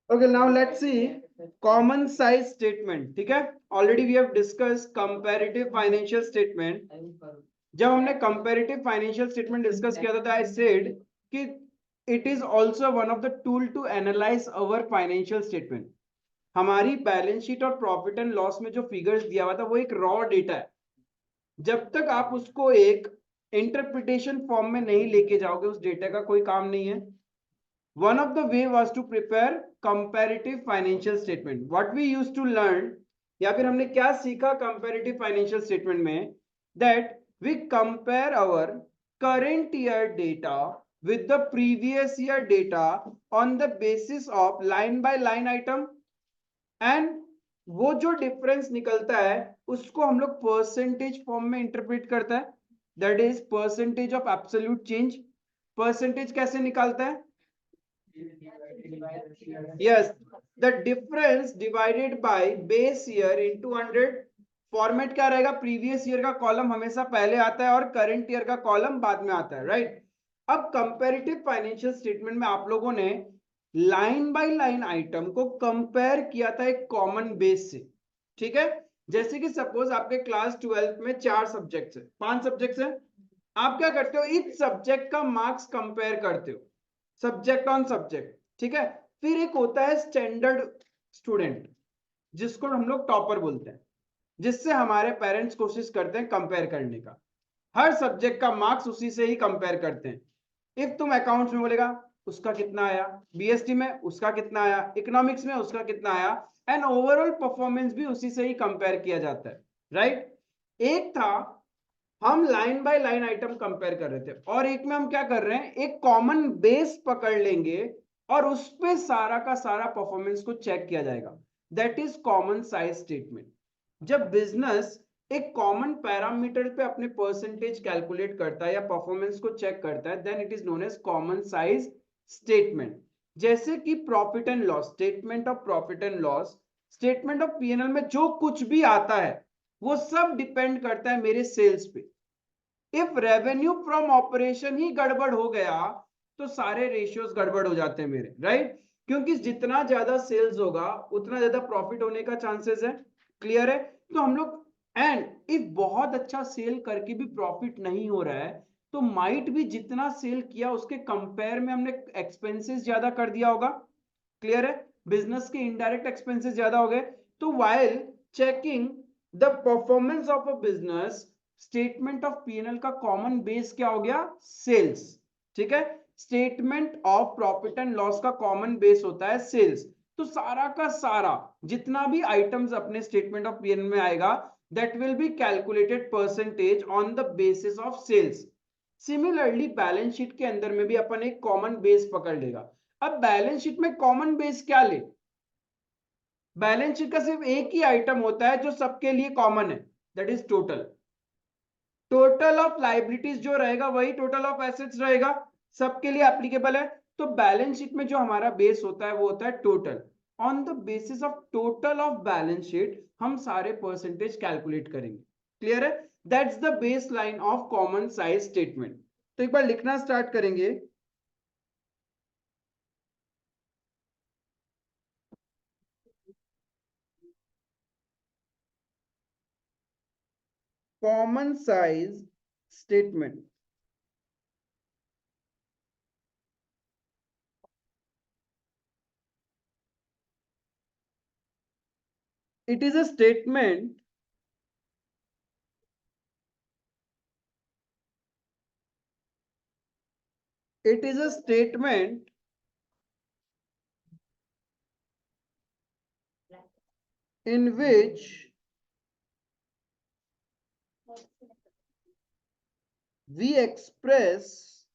Okay, now let's see common size statement. ठीक है, already we have discuss comparative financial statement. जब हमने comparative financial statement discuss किया था, आई सेड कि it is also one of the tool to analyse our financial statement. हमारी balance sheet और profit and loss में जो फिगर्स दिया हुआ था वो एक रॉ डेटा है. जब तक आप उसको एक इंटरप्रिटेशन फॉर्म में नहीं लेके जाओगे, उस डेटा का कोई काम नहीं है. One of the way was to prepare comparative financial statement. What we used to learn, या फिर हमने क्या सीखा comparative financial statement में, that we compare our current year data with the previous year data on the basis of line by line item, and वो जो difference निकलता है उसको हम लोग परसेंटेज फॉर्म में इंटरप्रेट करता है. That is percentage of absolute change. Percentage कैसे निकालता है? Yes, the difference divided by base year into 100. Format क्या रहेगा? प्रीवियस ईयर का कॉलम हमेशा पहले आता है और करंट ईयर का कॉलम बाद में आता है, राइट? अब कंपैरेटिव फाइनेंशियल स्टेटमेंट में आप लोगों ने लाइन बाय लाइन आइटम को कंपेयर किया था एक कॉमन बेस से. ठीक है, जैसे कि सपोज आपके क्लास 12th में 4 सब्जेक्ट्स है, 5 सब्जेक्ट्स है. आप क्या करते हो? इस सब्जेक्ट का मार्क्स कंपेयर करते हो, सब्जेक्ट ऑन सब्जेक्ट. ठीक है, फिर एक होता है स्टैंडर्ड स्टूडेंट, जिसको हम लोग टॉपर बोलते हैं, जिससे हमारे पेरेंट्स कोशिश करते हैं कंपेयर करने का. हर सब्जेक्ट का मार्क्स उसी से ही कंपेयर करते हैं. इफ तुम अकाउंट्स में बोलेगा उसका कितना आया, बीएसटी में उसका कितना आया, इकोनॉमिक्स में उसका कितना आया, एंड ओवरऑल परफॉर्मेंस भी उसी से ही कंपेयर किया जाता है, राइट? एक था हम line by line item compare कर रहे थे, और एक में हम क्या कर रहे हैं, एक कॉमन बेस पकड़ लेंगे और उस पे सारा का सारा परफॉर्मेंस को चेक किया जाएगा. That is common size statement. जब बिजनेस एक कॉमन पैरामीटर पे अपने परसेंटेज कैलकुलेट करता है या परफॉर्मेंस को चेक करता है, then it is known as common size statement. जैसे कि profit and loss, statement of profit and loss, statement of PNL में जो कुछ भी आता है वो सब डिपेंड करता है मेरे सेल्स पे. इफ रेवेन्यू फ्रॉम ऑपरेशन ही गड़बड़ हो गया तो सारे रेशियोज गड़बड़ हो जाते हैं मेरे, राइट? क्योंकि जितना ज्यादा सेल्स होगा उतना ज्यादा प्रॉफिट होने का चांसेस है. क्लियर है? तो हम लोग, एंड इफ बहुत अच्छा सेल करके भी प्रॉफिट नहीं हो रहा है तो माइट भी जितना सेल किया उसके कंपेयर में हमने एक्सपेंसेस ज्यादा कर दिया होगा. क्लियर है? बिजनेस के इनडायरेक्ट एक्सपेंसेस ज्यादा हो गए. तो while checking the performance of a business, statement of PNL का कॉमन बेस क्या हो गया? सेल्स. ठीक है, statement of profit and loss का कॉमन बेस होता है सेल्स. तो सारा का सारा जितना भी आइटम्स अपने स्टेटमेंट ऑफ पीएनएल में आएगा, that will be calculated percentage on the basis of sales. Similarly balance sheet के अंदर में भी अपन एक कॉमन बेस पकड़ लेगा. अब बैलेंस शीट में कॉमन बेस क्या ले? बैलेंस शीट का सिर्फ एक ही आइटम होता है जो सबके लिए कॉमन है, that is total. Total of liabilities जो रहेगा वही टोटल ऑफ एसेट्स रहेगा, सबके लिए एप्लीकेबल है. तो बैलेंस शीट में जो हमारा बेस होता है वो होता है total. On the basis of total of balance sheet हम सारे परसेंटेज कैलकुलेट करेंगे. क्लियर है? That's the base line of common size statement. तो एक बार लिखना स्टार्ट करेंगे. Common size statement. It is a statement it is a statement in which we express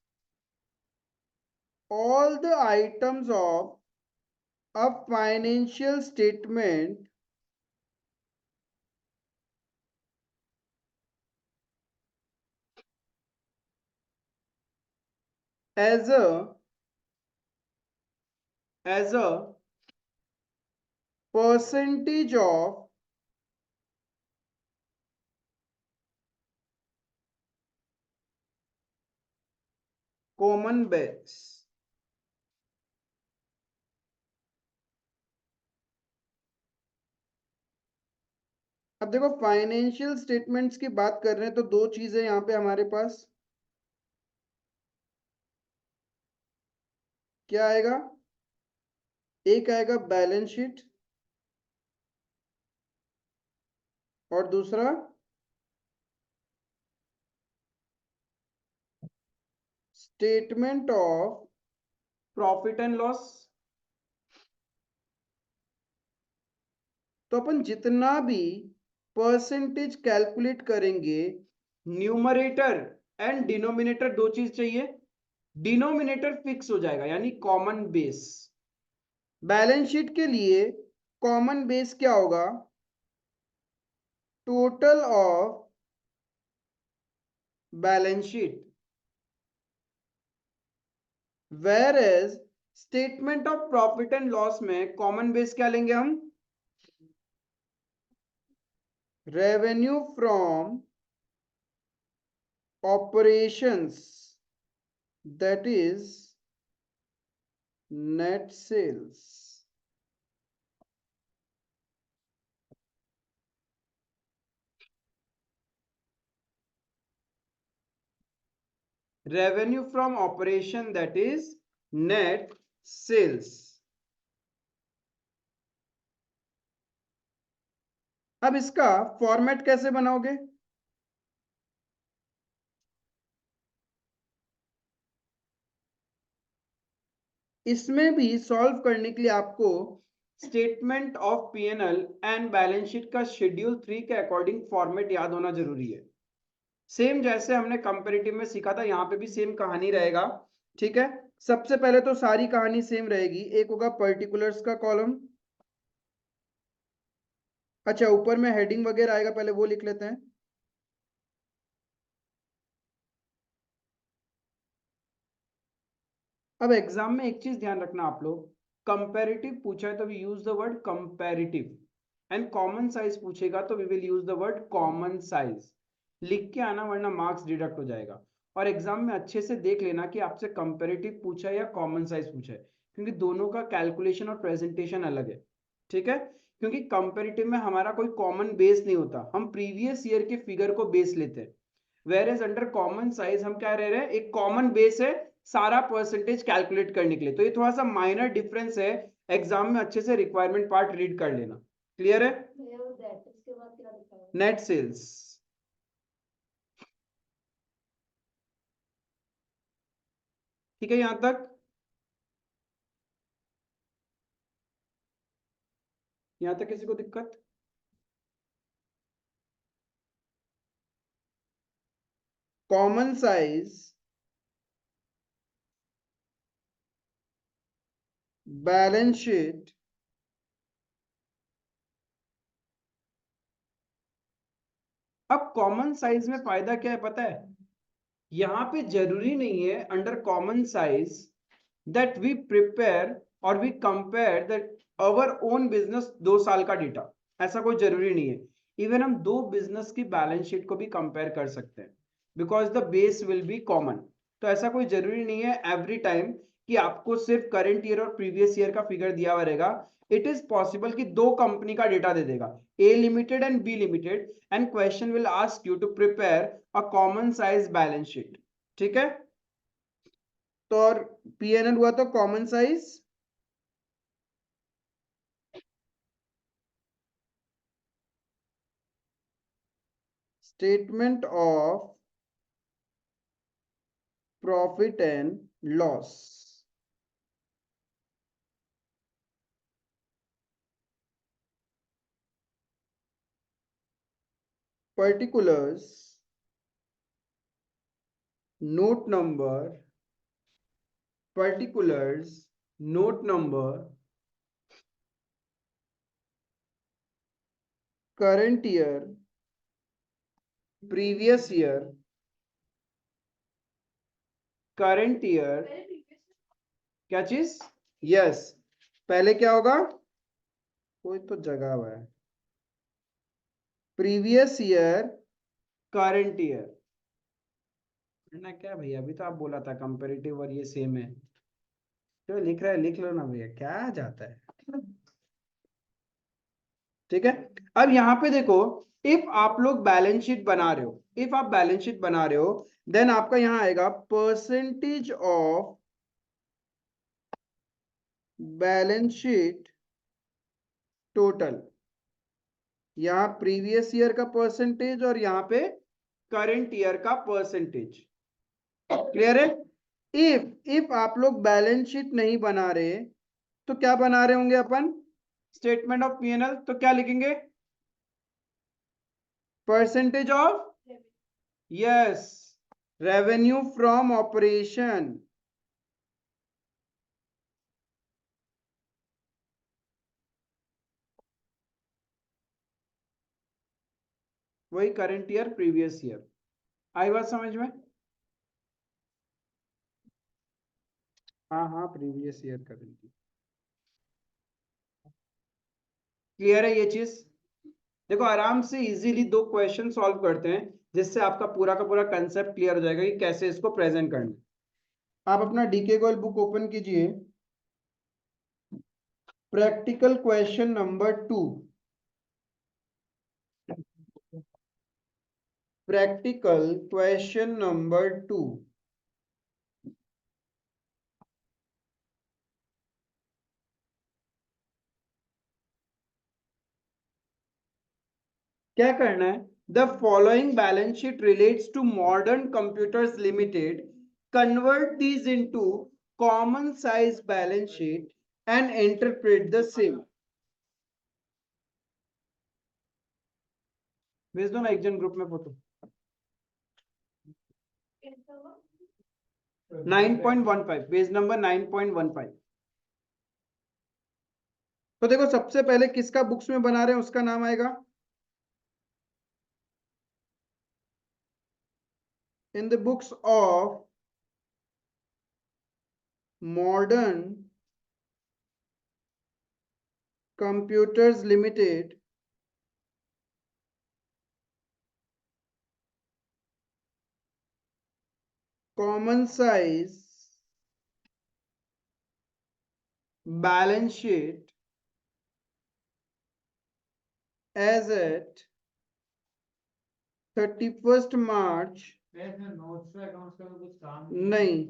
all the items of a financial statement as a percentage of common base. अब देखो financial statements की बात कर रहे हैं तो दो चीजें यहाँ पे हमारे पास क्या आएगा, एक आएगा बैलेंस शीट और दूसरा statement of profit and loss. तो अपन जितना भी परसेंटेज कैलकुलेट करेंगे, न्यूमरेटर एंड डिनोमिनेटर दो चीज चाहिए, डिनोमिनेटर फिक्स हो जाएगा यानी कॉमन बेस। बैलेंस शीट के लिए कॉमन बेस क्या होगा, total of balance sheet, whereas statement of profit and loss में कॉमन बेस क्या लेंगे हम, revenue from operations, that is net sales. Revenue from operation that is net sales. अब इसका फॉर्मेट कैसे बनाओगे, इसमें भी सॉल्व करने के लिए आपको statement of PNL and balance sheet का शेड्यूल 3 के अकॉर्डिंग फॉर्मेट याद होना जरूरी है। सेम जैसे हमने कंपैरेटिव में सीखा था यहाँ पे भी सेम कहानी रहेगा। ठीक है, सबसे पहले तो सारी कहानी सेम रहेगी, एक होगा पर्टिकुलर्स का कॉलम, अच्छा ऊपर में हेडिंग वगैरह आएगा, पहले वो लिख लेते हैं। अब एग्जाम में एक चीज ध्यान रखना आप लोग, कंपैरेटिव पूछा है तो we use the word comparative, and common size पूछेगा तो we will use the word common size. लिख के आना वरना मार्क्स डिडक्ट हो जाएगा। और एग्जाम में अच्छे से देख लेना कि आपसे कंपैरेटिव पूछा है या कॉमन साइज पूछा है, क्योंकि दोनों का कैलकुलेशन और प्रेजेंटेशन अलग है। ठीक है, क्योंकि कंपैरेटिव में हमारा कोई कॉमन बेस नहीं होता, हम प्रीवियस ईयर के फिगर को बेस लेते हैं। Whereas under common size हम क्या रह रहे हैं, एक कॉमन बेस है सारा परसेंटेज कैलकुलेट करने के लिए। तो ये थोड़ा सा माइनर डिफरेंस है, एग्जाम में अच्छे से रिक्वायरमेंट पार्ट रीड कर लेना। क्लियर है, नेट सेल्स। ठीक है, यहां तक, यहां तक किसी को दिक्कत, कॉमन साइज बैलेंस शीट अब कॉमन साइज में फायदा क्या है पता है, यहां पे जरूरी नहीं है under common size that we prepare और we compare that our own business 2 साल का डेटा, ऐसा कोई जरूरी नहीं है। इवन हम दो बिजनेस की बैलेंस शीट को भी कंपेयर कर सकते हैं, because the base will be common. तो ऐसा कोई जरूरी नहीं है एवरी टाइम कि आपको सिर्फ करंट ईयर और प्रीवियस ईयर का फिगर दिया हुआ रहेगा। इट इज पॉसिबल कि दो कंपनी का डेटा दे देगा, A limited and B limited, and question will ask you to prepare a common size balance sheet. ठीक है, तो और पीएनएल हुआ तो common size, statement of profit and loss, particulars, note number, particulars, note number, current year, previous year, current year, क्या चीज, yes, पहले क्या होगा, कोई तो जगह हुआ है, प्रीवियस ईयर, करंट ईयर ना, क्या भैया अभी तो आप बोला था कंपेरेटिव और ये सेम है, जो लिख रहा है लिख लो ना भैया, क्या जाता है। ठीक है, अब यहाँ पे देखो इफ आप लोग बैलेंस शीट बना रहे हो, इफ आप बैलेंस शीट बना रहे हो, देन आपका यहां आएगा percentage of balance sheet total. यहां प्रीवियस ईयर का परसेंटेज और यहां पे करंट ईयर का परसेंटेज। क्लियर है? इफ आप लोग बैलेंस शीट नहीं बना रहे तो क्या बना रहे होंगे अपन? Statement of PNL. तो क्या लिखेंगे? Percentage of, yes, revenue from operation. वही करंट ईयर प्रीवियस ईयर। आई बात समझ में? हाँ हाँ, previous year current year. Clear है ये चीज? देखो आराम से इजीली दो क्वेश्चन सॉल्व करते हैं, जिससे आपका पूरा का पूरा कंसेप्ट क्लियर हो जाएगा कि कैसे इसको प्रेजेंट करना है। आप अपना डीके गोयल बुक ओपन कीजिए, practical question number 2। Practical question number 2। क्या करना है? The following balance sheet relates to modern computers limited, convert these into common size balance sheet and interpret the same. भेज दो ना एक जन ग्रुप में फोटो। 9.15, page number 9.15। तो देखो सबसे पहले किसका बुक्स में बना रहे हैं उसका नाम आएगा, in the books of modern computers limited, common size balance sheet as at 31st March. नहीं,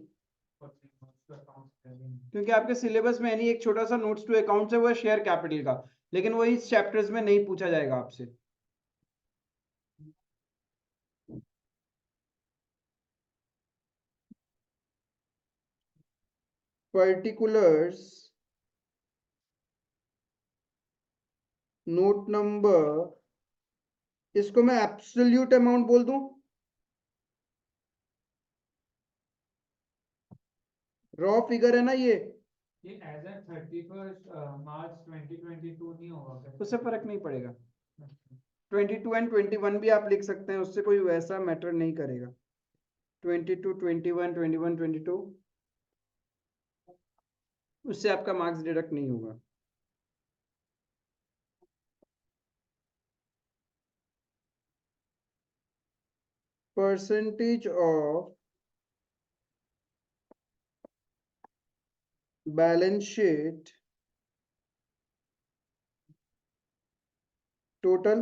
क्योंकि आपके सिलेबस में नहीं, एक छोटा सा नोट्स टू अकाउंट्स है, वो है शेयर कैपिटल का, लेकिन वो इस चैप्टर्स में नहीं पूछा जाएगा आपसे। पर्टिकुलर्स नोट नंबर, इसको मैं एब्सोल्यूट अमाउंट बोल दूं, रॉ फिगर है ना ये एज एट 31st मार्च 2022 नहीं होगा, उससे फर्क नहीं पड़ेगा। 22 एंड 21 भी आप लिख सकते हैं, उससे कोई वैसा मैटर नहीं करेगा। 22, 21, 21, 22, उससे आपका मार्क्स डिडक्ट नहीं होगा। Percentage of balance sheet total.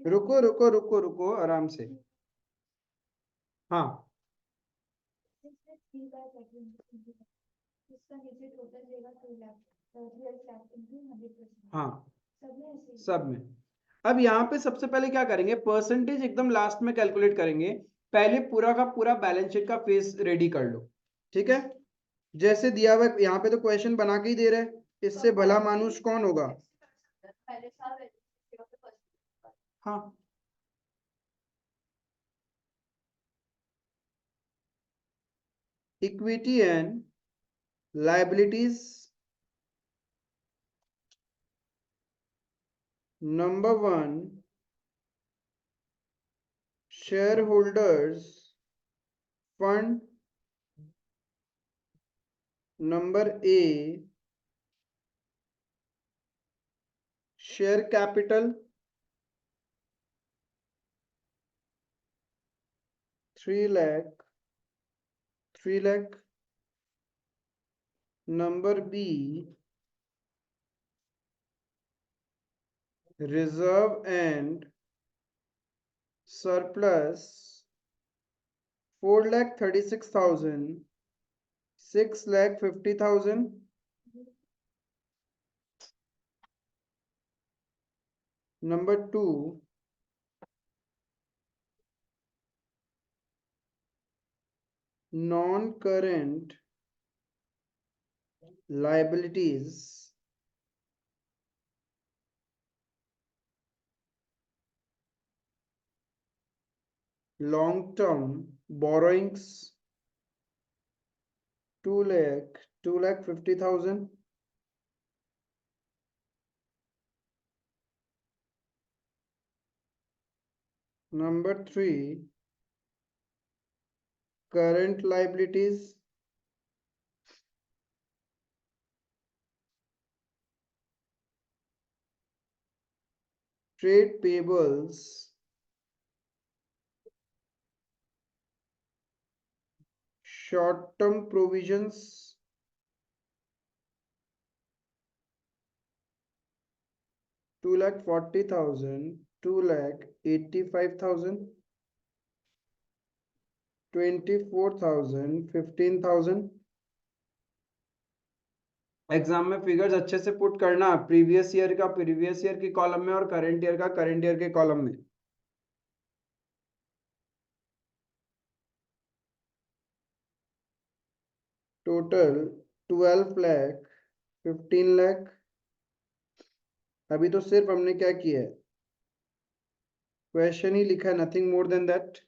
रुको रुको रुको रुको आराम से। हाँ हाँ, सब में। अब यहाँ पे सबसे पहले क्या करेंगे, परसेंटेज एकदम लास्ट में कैलकुलेट करेंगे, पहले पूरा का पूरा बैलेंस शीट का फेस रेडी कर लो। ठीक है, जैसे दिया हुआ यहाँ पे तो क्वेश्चन बना के ही दे रहे हैं, इससे भला मानुष कौन होगा? हाँ, equity and liabilities number 1, share holders fund number A, share capital 3 3 lakh. Number B, reserve and surplus 4,36,000, 6,50,000. Number 2, non-current liabilities, long-term borrowings 2 lakh, 2,50,000. Number 3, current liabilities, trade payables, short-term provisions, 2,40,000, 2,85,000, 24,000, 15,000. Exam में figures अच्छे से put करना, previous year का previous year के column में और current year का current year के कॉलम में. टोटल 12 लाख, 15 लाख. अभी तो सिर्फ हमने क्या किया है, क्वेश्चन ही लिखा है, nothing more than that.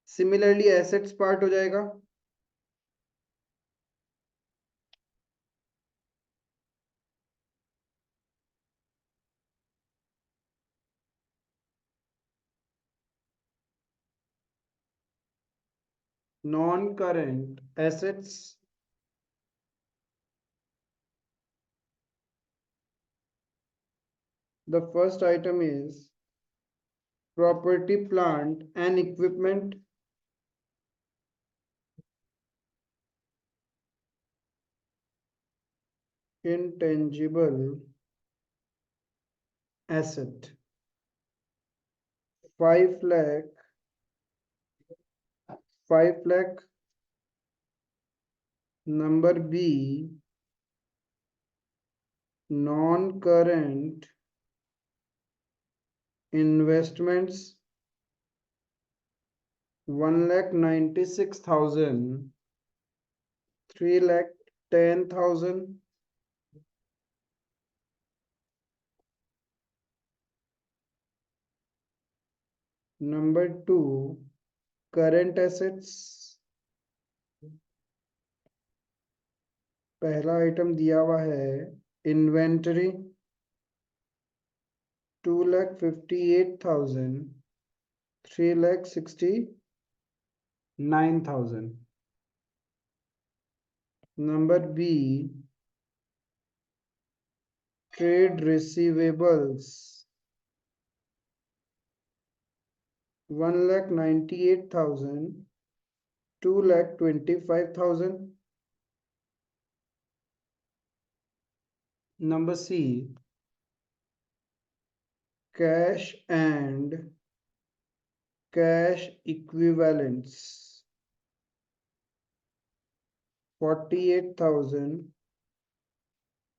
Similarly assets part हो जाएगा. Non current assets, the first item is property, plant and equipment. Intangible asset 5 lakh, 5 lakh. Number B, non-current investments 1,96,000, 3,10,000. Number 2, current assets. पहला आइटम दिया हुआ है inventory 2,58,000, 3,69,000. Number B, trade receivables 1,98,000, 2,25,000. Number C, cash and cash equivalents 48,000,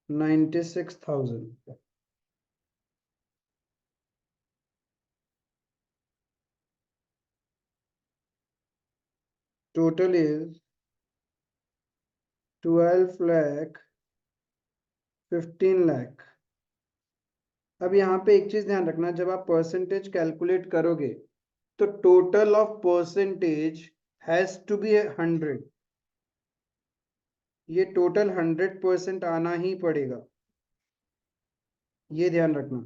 96,000. Total is 12 lakh, 15 lakh. अब यहाँ पे एक चीज ध्यान रखना, जब आप परसेंटेज कैलकुलेट करोगे तो total of percentage has to be 100. ये टोटल 100% आना ही पड़ेगा, ये ध्यान रखना.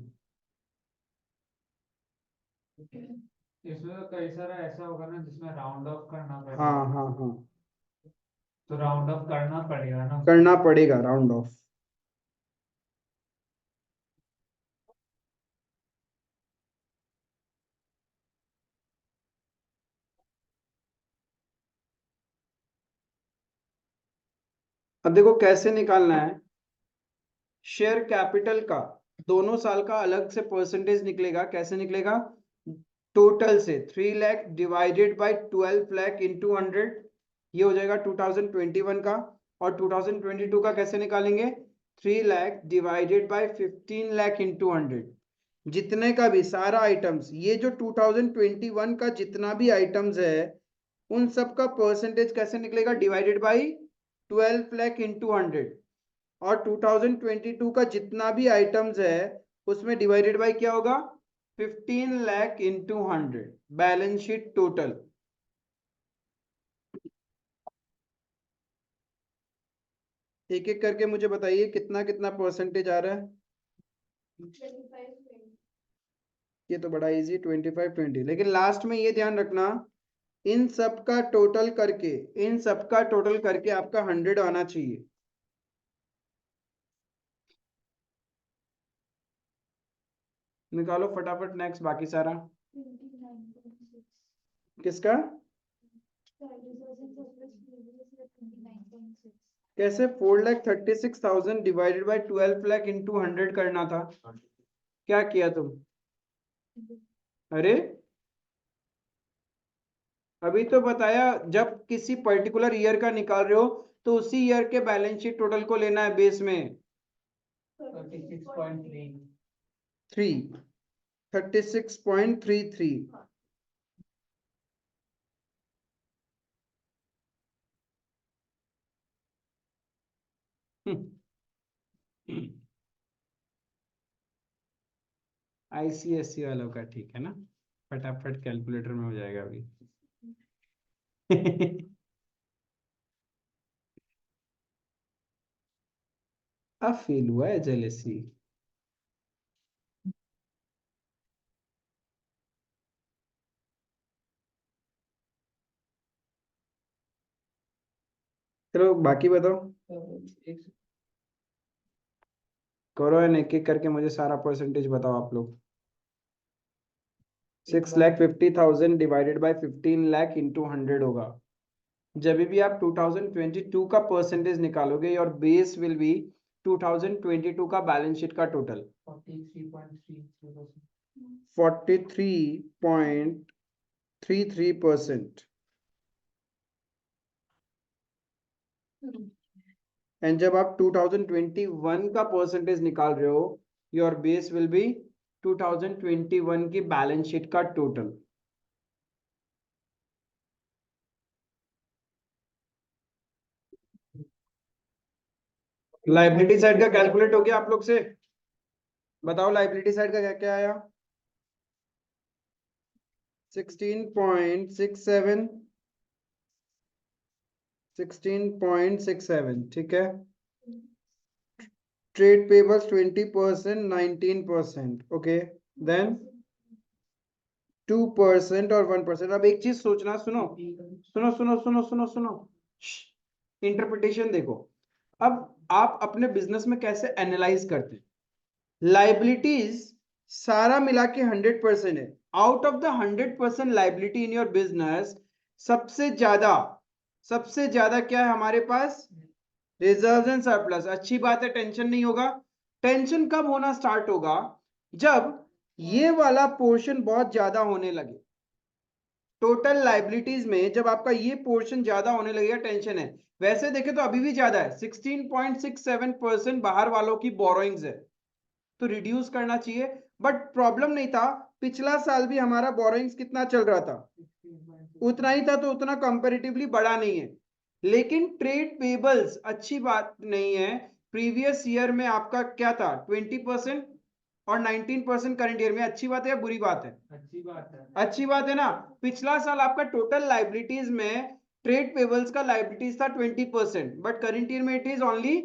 इसमें तो कई सारा ऐसा होगा ना जिसमें राउंड ऑफ करना पड़ेगा. हाँ हाँ हाँ, तो राउंड ऑफ करना पड़ेगा ना. करना पड़ेगा राउंड ऑफ. अब देखो कैसे निकालना है शेयर कैपिटल का, दोनों साल का अलग से परसेंटेज निकलेगा। कैसे निकलेगा? टोटल से 3 lakh divided bye 12 lakh into 100, ये हो जाएगा 2021 का। और 2022 का कैसे निकालेंगे? 3 lakh divided bye 15 lakh into 100। जितने का भी सारा आइटम्स, ये जो 2021 का जितना भी आइटम्स है उन सब का परसेंटेज कैसे निकलेगा? Divided by 12 lakh into 100। और 2022 का जितना भी आइटम्स है उसमें डिवाइडेड बाई क्या होगा? 15 lakh into 100। Balance sheet total. एक एक करके मुझे बताइए कितना कितना परसेंटेज आ रहा है। ये तो बड़ा इजी, 25-20। लेकिन लास्ट में ये ध्यान रखना, इन सब का टोटल करके, इन सब का टोटल करके आपका 100 आना चाहिए। निकालो फटाफट नेक्स्ट बाकी सारा। किसका? कैसे? 4,36,000 डिवाइडेड बाय 12 लाख इंटू 100 करना था। क्या किया तुम? अरे अभी तो बताया, जब किसी पर्टिकुलर ईयर का निकाल रहे हो तो उसी ईयर के बैलेंस शीट टोटल को लेना है बेस में। 36.33। आईसीएससी वालों का ठीक है ना, फटाफट कैलकुलेटर में हो जाएगा अभी। अब फेल हुआ है जेलेसी। चलो बाकी बताओ। करो एंड एक एक करके मुझे सारा परसेंटेज बताओ आप लोग। 6,50,000 डिवाइडेड बाय 15 लाख इंटू 100 होगा। जब भी आप 2022 का परसेंटेज निकालोगे योर बेस विल बी 2022 का बैलेंस शीट का टोटल 43.33%। एंड जब आप 2021 का परसेंटेज निकाल रहे हो योर बेस विल बी 2021 की बैलेंस शीट का टोटल। लाइबिलिटी साइड का कैलकुलेट हो गया आप लोग से? बताओ लाइबिलिटी साइड का क्या क्या आया? 16.67, 16.67 ठीक है। Trade payables 20%, 19%। ओके देन 2% और 1%। अब एक चीज सोचना, सुनो सुनो सुनो सुनो सुनो सुनो, इंटरप्रिटेशन देखो। अब आप अपने बिजनेस में कैसे एनालाइज करते हैं? लाइबिलिटीज सारा मिला के 100% है। Out of the 100% liability in your business सबसे ज्यादा क्या है हमारे पास? Reserve and surplus. अच्छी बात है, टेंशन नहीं होगा। टेंशन कब होना स्टार्ट होगा? जब ये वाला पोर्शन बहुत ज्यादा होने लगे। टोटल लाइबिलिटीज में जब आपका ये पोर्शन ज्यादा होने लगेगा, टेंशन है। वैसे देखे तो अभी भी ज्यादा है, 16.67% बाहर वालों की बोरोइंग्स है, तो रिड्यूस करना चाहिए। बट प्रॉब्लम नहीं था, पिछला साल भी हमारा बोरोइंग्स कितना चल रहा था? उतना ही था, तो उतना कंपैरेटिवली बड़ा नहीं है। लेकिन ट्रेड पेबल्स अच्छी बात नहीं है। प्रीवियस ईयर में आपका क्या था? 20% और 19% करंट ईयर में। अच्छी बात है या बुरी बात है? अच्छी बात है। अच्छी बात है ना। पिछला साल आपका टोटल लाइबिलिटीज में ट्रेड पेबल्स का लाइबिलिटीज था 20%, बट करंट ईयर में it is only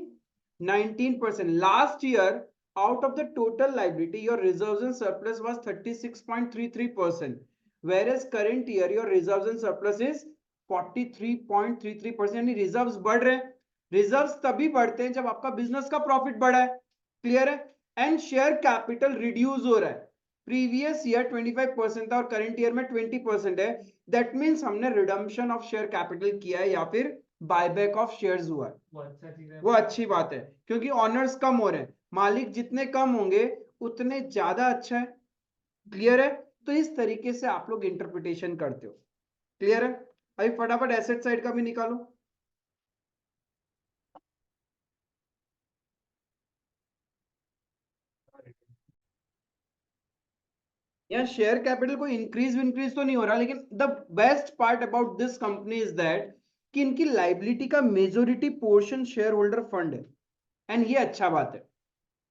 19%। Last year out of the total liability your reserves and surplus was 36.33%, whereas current year your reserves and surplus is 43.33%। यानी reserves बढ़ रहे हैं। Reserves तभी बढ़ते हैं जब आपका बिजनेस का प्रॉफिट बढ़ा है। क्लियर है? एंड शेयर कैपिटल रिड्यूस हो रहा है। प्रीवियस ईयर 25% था और करंट ईयर में 20% है। दैट मींस हमने रिडम्पशन ऑफ शेयर कैपिटल किया है या फिर बायबैक ऑफ शेयर्स हुआ है, वो अच्छा चीज है। वो अच्छी बात है, क्योंकि ऑनर्स कम हो रहे हैं, मालिक जितने कम होंगे उतने ज्यादा अच्छा है। क्लियर है? तो इस तरीके से आप लोग इंटरप्रिटेशन करते हो। क्लियर है? अभी फटाफट एसेट साइड का भी निकालो। यहाँ शेयर कैपिटल को इंक्रीज विंक्रीज तो नहीं हो रहा, लेकिन the best part about this company is that कि इनकी लाइबिलिटी का majority portion share holder fund है। एंड ये अच्छा बात है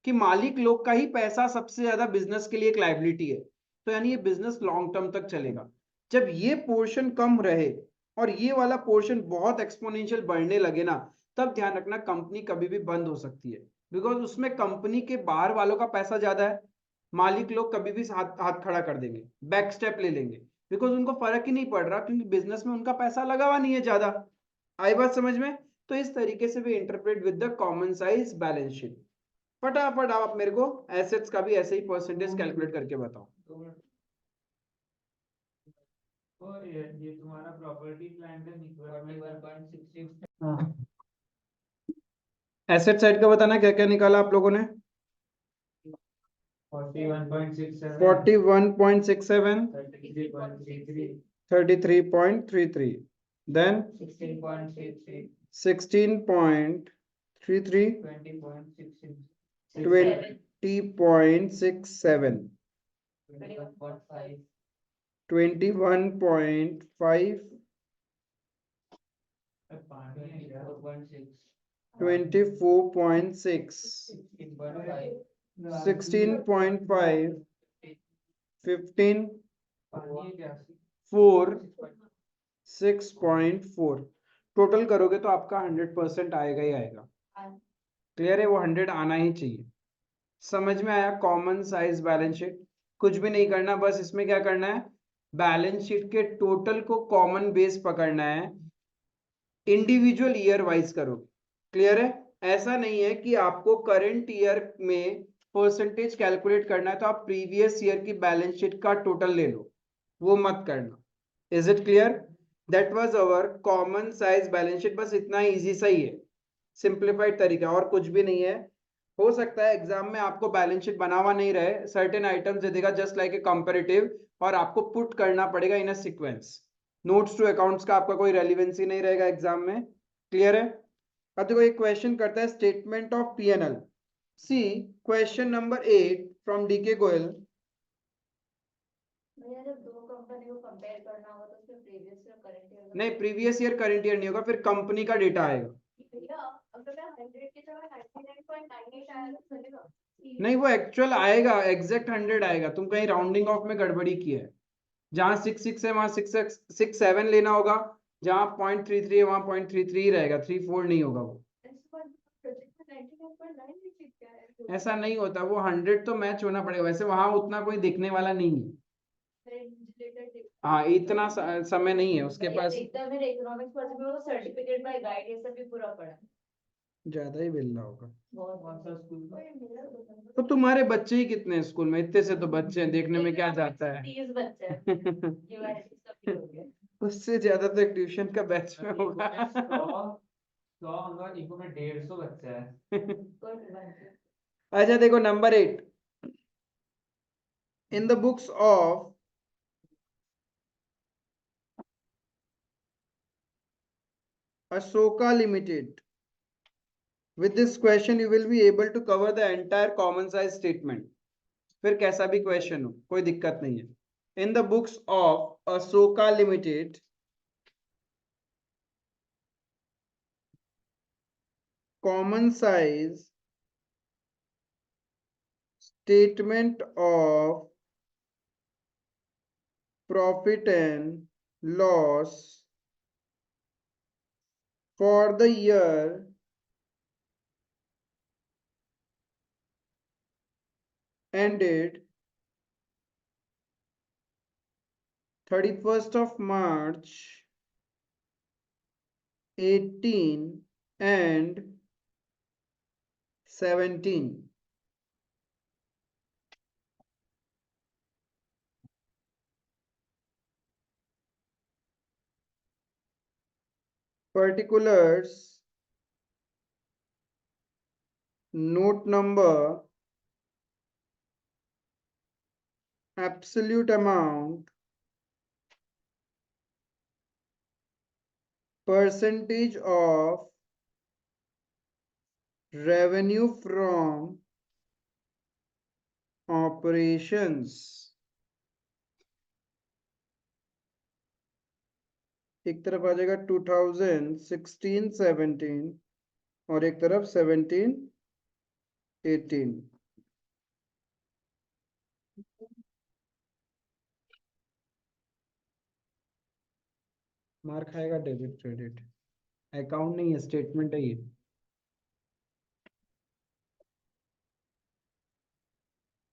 कि मालिक लोग का ही पैसा सबसे ज्यादा बिजनेस के लिए एक लाइबिलिटी है, तो यानी ये बिजनेस लॉन्ग टर्म तक चलेगा। जब ये पोर्शन कम रहे और ये वाला पोर्शन बहुत एक्सपोनेंशियल बढ़ने लगे ना, तब ध्यान रखना कंपनी कभी भी बंद हो सकती है, बिकॉज उसमें कंपनी के बाहर वालों का पैसा ज्यादा है। मालिक लोग कभी भी हाथ हाथ खड़ा कर देंगे, बैक स्टेप ले लेंगे, बिकॉज उनको फर्क ही नहीं पड़ रहा, क्योंकि बिजनेस में उनका पैसा लगा हुआ नहीं है ज्यादा। आई बात समझ में? तो इस तरीके से भी interpret with the common size balance sheet. फटाफट आप मेरे को एसेट्स का भी ऐसे ही परसेंटेज कैलकुलेट करके बताओ। तो ये तुम्हारा प्रॉपर्टी प्लांट है, रिक्वायरमेंट 4166। हाँ, एसेट साइड का बताना क्या क्या निकाला आप लोगों ने? 41.67, 41.67, 33.33, 33.33, then 16.33, 16.33, 20.66, 20.67, 21.5, 21.5, पानी है क्या? 4.6, 24.6, 16.5, 16.5, 15, पानी है क्या? 4, 6.4। टोटल करोगे तो आपका 100% आएगा ही आएगा। क्लियर है? वो 100 आना ही चाहिए। समझ में आया? कॉमन साइज बैलेंस शीट, कुछ भी नहीं करना, बस इसमें क्या करना है, बैलेंस शीट के टोटल को कॉमन बेस पकड़ना है, इंडिविजुअल ईयर वाइज करोगे। क्लियर है? ऐसा नहीं है कि आपको करंट ईयर में परसेंटेज कैलकुलेट करना है तो आप प्रीवियस ईयर की बैलेंस शीट का टोटल ले लो, वो मत करना। Is it clear? That was our common size balance sheet. बस इतना इजी सही है, सिंप्लीफाइड तरीका, और कुछ भी नहीं है। हो सकता है एग्जाम में आपको बैलेंस शीट बना हुआ नहीं रहे, सर्टेन आइटम्स दे देगा जस्ट लाइक ए कंपैरेटिव, और आपको पुट करना पड़ेगा in a sequence. Notes to accounts का आपका कोई रेलिवेंसी नहीं रहेगा एग्जाम में। क्लियर है? अब देखो एक क्वेश्चन करता है statement of PNL. See question number 8 from DK Goyal. भैया जब दो कंपनी को कंपेयर करना होगा तो उसमें प्रीवियस ईयर करंट ईयर नहीं, प्रीवियस ईयर करंट ईयर नहीं होगा, फिर कंपनी का डेटा आएगा। भैया अगर मैं 100 की जगह 99.98 आया तो चलेगा? नहीं, वो एक्चुअल आएगा, एग्जैक्ट 100 आएगा, तुम कहीं राउंडिंग ऑफ में गड़बड़ी की है। जहां 66 है वहां 667 लेना होगा, जहां 0.33 है वहां 0.33 रहेगा, 34 नहीं होगा वो। इसके बाद प्रोजेक्ट में 99.9 नहीं चीज क्या है? ऐसा नहीं होता, वो 100 तो मैच होना पड़ेगा, वैसे वहां उतना कोई दिखने वाला नहीं है। हाँ, इतना समय नहीं है उसके पास। एकदम मेरे इकोनॉमिक्स पढ़ने में वो सर्टिफिकेट बाय गाइड ये सब भी पूरा पढ़ा है। ज्यादा ही मिल रहा होगा। बहुत कौन सा स्कूल का? तो तुम्हारे बच्चे ही कितने हैं स्कूल में? इतने से तो बच्चे हैं, देखने में क्या जाता है। 30 बच्चे हैं यूआईटी सब हो गया। उससे ज्यादा तो एक ट्यूशन का बैच में होगा। 100 होगा, इको में 150 बच्चा है। अच्छा देखो number 8, in the books of Ashoka Limited, with this question you will be able to cover the entire common size statement। फिर कैसा भी क्वेश्चन हो कोई दिक्कत नहीं है। इन the books of Ashoka limited, common size statement of profit and loss for the year ended 31st of March 18 and 17। particulars, note number, absolute amount, percentage of revenue from operations. एक तरफ आ जाएगा 2016-17 और एक तरफ 17-18। मार्क खाएगा डेबिट क्रेडिट, अकाउंट नहीं है, statement है ये।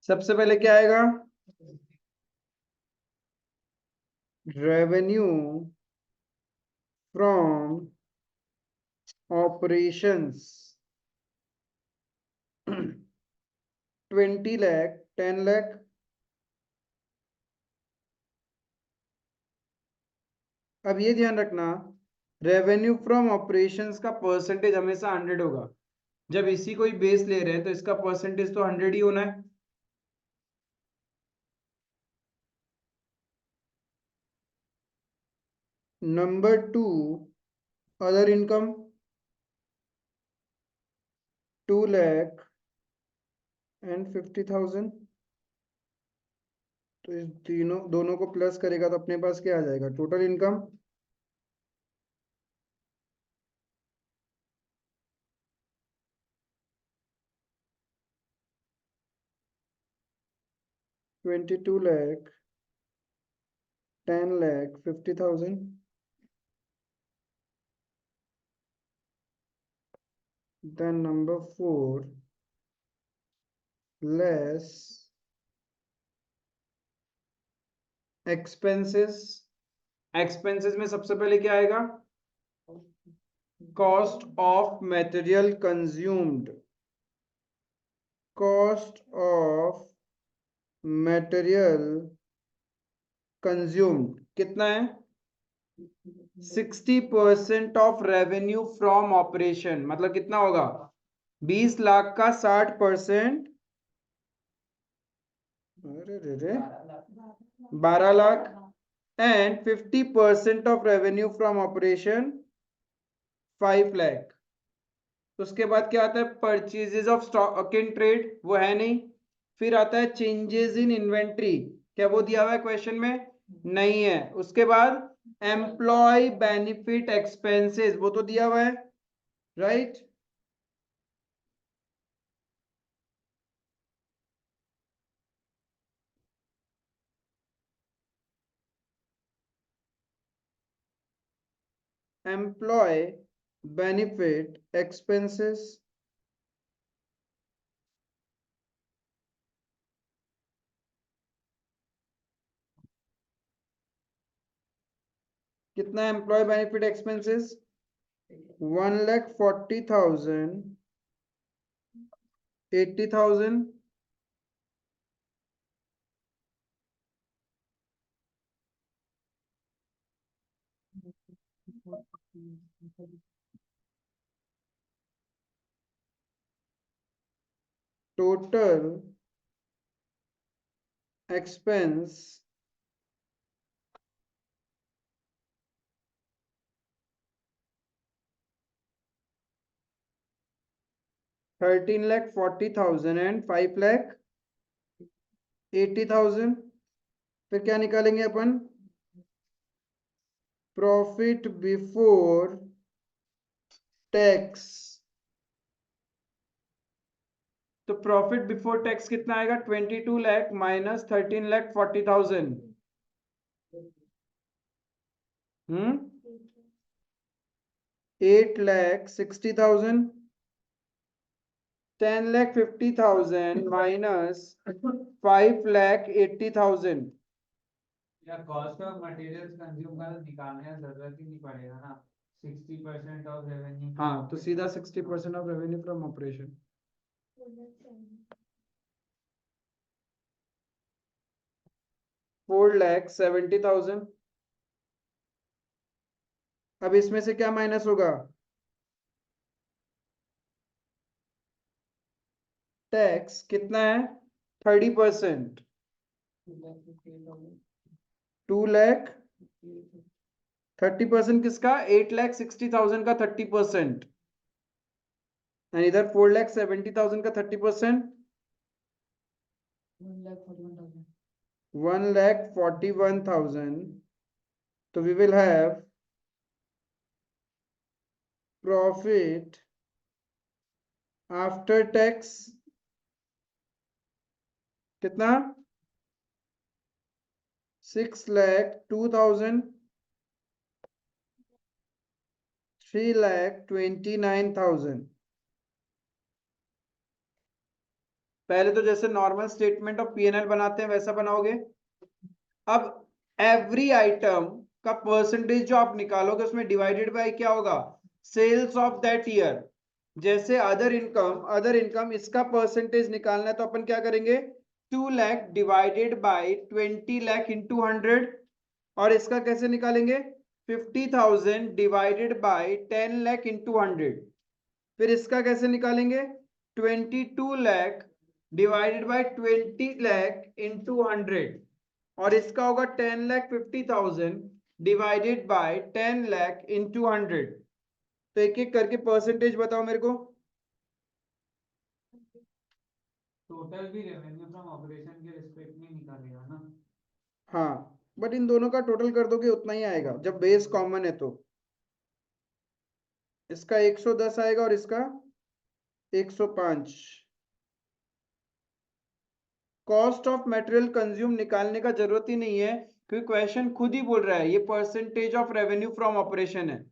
सबसे पहले क्या आएगा? Revenue from operations 20 lakh, 10 lakh. अब ये ध्यान रखना, रेवेन्यू फ्रॉम ऑपरेशंस का परसेंटेज हमेशा 100 होगा। जब इसी कोई बेस ले रहे हैं तो इसका परसेंटेज तो 100 ही होना है। Number 2, other income 2,50,000। तो इस दोनों को प्लस करेगा तो अपने पास क्या आ जाएगा? Total income 22 lakh, 10 lakh, 50,000। Then number 4, less expenses। Expenses में सबसे पहले क्या आएगा? Cost of material consumed. Cost of material consumed कितना है? 60% ऑफ रेवेन्यू फ्रॉम ऑपरेशन, मतलब कितना होगा? 20 लाख का 60%, अरे रे रे 12 lakh. And 50% of revenue from operation 5 lakh. उसके बाद क्या आता है? Purchases of stock in trade, वो है नहीं। फिर आता है चेंजेस इन इन्वेंट्री, क्या वो दिया हुआ है क्वेश्चन में? नहीं है। उसके बाद एम्प्लॉय बेनिफिट एक्सपेंसेस, वो तो दिया हुआ है, राइट? एम्प्लॉय बेनिफिट एक्सपेंसेस कितना है? Employ benefit expenses 1,40,000, 80,000, total expense 13,40,000 and 5,80,000। फिर क्या निकालेंगे अपन? Profit before tax. तो प्रॉफिट बिफोर टैक्स कितना आएगा? 22 लाख माइनस 13,40,000। 8,60,000। 10,50,000 माइनस 5,80,000। या कॉस्ट ऑफ मटेरियल्स कंज्यूम का तो निकालने का जरूरत ही नहीं पड़ेगा ना, 60% ऑफ रेवेन्यू। हाँ, तो सीधा 60% ऑफ रेवेन्यू फ्रॉम ऑपरेशन। 4,70,000। अब इसमें से क्या माइनस होगा? टैक्स कितना है? 30%। 2 लाख 30% किसका? 8,60,000 का 30%। इधर 4,70,000 का 30%। 1,41,000। तो we will have profit after tax कितना? 6,02,000, 3,29,000। पहले तो जैसे नॉर्मल स्टेटमेंट ऑफ P&L बनाते हैं वैसा बनाओगे। अब एवरी आइटम का परसेंटेज जो आप निकालोगे उसमें डिवाइडेड बाय क्या होगा? Sales of that year. जैसे अदर इनकम इसका परसेंटेज निकालना है तो अपन क्या करेंगे? 2 lakh divided by 20 lakh into 100। और इसका कैसे निकालेंगे? 50,000 डिवाइडेड बाय 10 लाख इंटू 100। फिर इसका कैसे निकालेंगे? 22 lakh divided by 20 lakh into 100। और इसका होगा 10,50,000 डिवाइडेड बाय 10 लाख इंटू 100। तो एक एक करके परसेंटेज बताओ मेरे को। टोटल भी रेवेन्यू फ्रॉम ऑपरेशन के रिस्पेक्ट में निकालेगा ना। हाँ, बट इन दोनों का टोटल कर दोगे उतना ही आएगा जब बेस कॉमन है तो। इसका 110 आएगा और इसका 105। कॉस्ट ऑफ मटेरियल कंज्यूम निकालने का जरूरत ही नहीं है क्योंकि क्वेश्चन खुद ही बोल रहा है ये percentage of revenue from operation है,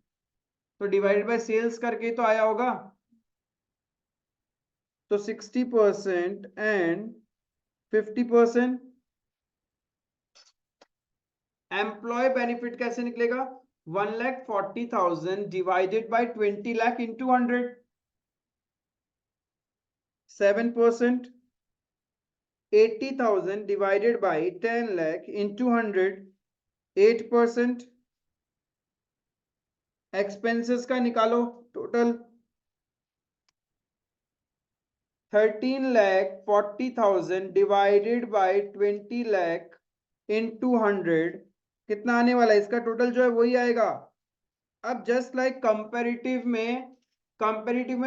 तो डिवाइडेड बाय सेल्स करके तो आया होगा। तो 60% एंड 50%। एम्प्लॉय बेनिफिट कैसे निकलेगा? 1,40,000 divided by 20 lakh into 100। 7%। 80,000 divided by 10 lakh into 100, 8%। Expenses का निकालो total. 13,40,000 divided by 20 lakh into 100 कितना आने वाला है? इसका टोटल जो है वही आएगा। अब जस्ट लाइक कंपैरेटिव में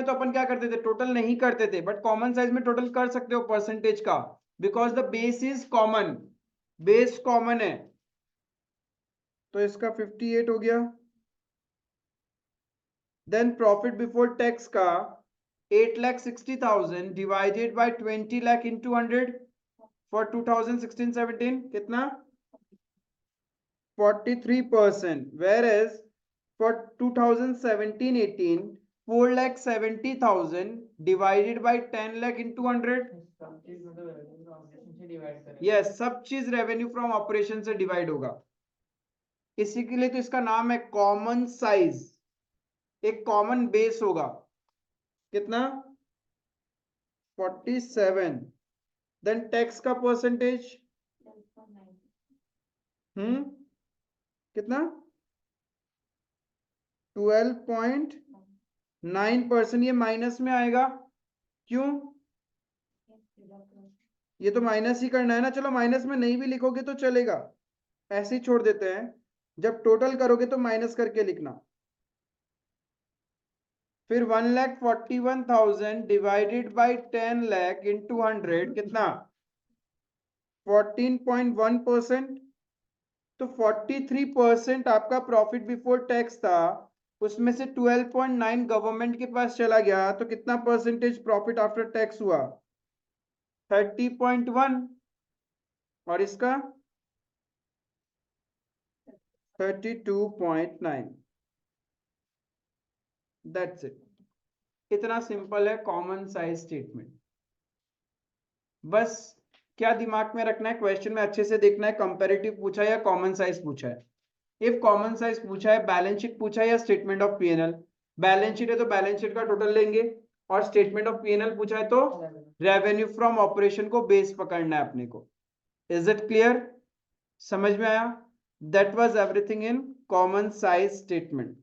तो अपन क्या करते थे? टोटल नहीं करते थे, बट कॉमन साइज में टोटल कर सकते हो परसेंटेज का, because the base is common. Base common है तो इसका 58 हो गया। देन प्रॉफिट बिफोर टैक्स का 8,60,000 divided by 20 lakh into 100 for 2016-17 कितना? 43%। whereas for 2017-18 4,70,000 divided by 10 lakh into 100। Yes, सब चीज रेवेन्यू फ्रॉम ऑपरेशन से डिवाइड होगा। इसी के लिए तो इसका नाम है कॉमन साइज। एक कॉमन बेस होगा। कितना? 47। देन टैक्स का परसेंटेज कितना? 12.9%। ये माइनस में आएगा। क्यों? ये तो माइनस ही करना है ना। चलो माइनस में नहीं भी लिखोगे तो चलेगा, ऐसे ही छोड़ देते हैं। जब टोटल करोगे तो माइनस करके लिखना। फिर 1,41,000 डिवाइडेड बाय 10 लाख इंटू 100 कितना? 14.1%। तो 43% आपका प्रॉफिट बिफोर टैक्स था, उसमें से 12.9 गवर्नमेंट के पास चला गया तो कितना परसेंटेज प्रॉफिट आफ्टर टैक्स हुआ? 30.1। और इसका 32.9। That's it. इतना सिंपल है कॉमन साइज स्टेटमेंट। बस क्या दिमाग में रखना है, क्वेश्चन में अच्छे से देखना है कंपैरेटिव पूछा है या कॉमन साइज पूछा है। इफ कॉमन साइज पूछा है, बैलेंस शीट पूछा है या statement of P&L। Balance sheet है तो बैलेंस शीट का टोटल लेंगे, और स्टेटमेंट ऑफ P&L पूछा है तो रेवेन्यू फ्रॉम ऑपरेशन को बेस पकड़ना है अपने को। Is it clear? समझ में आया? That was everything in common size statement.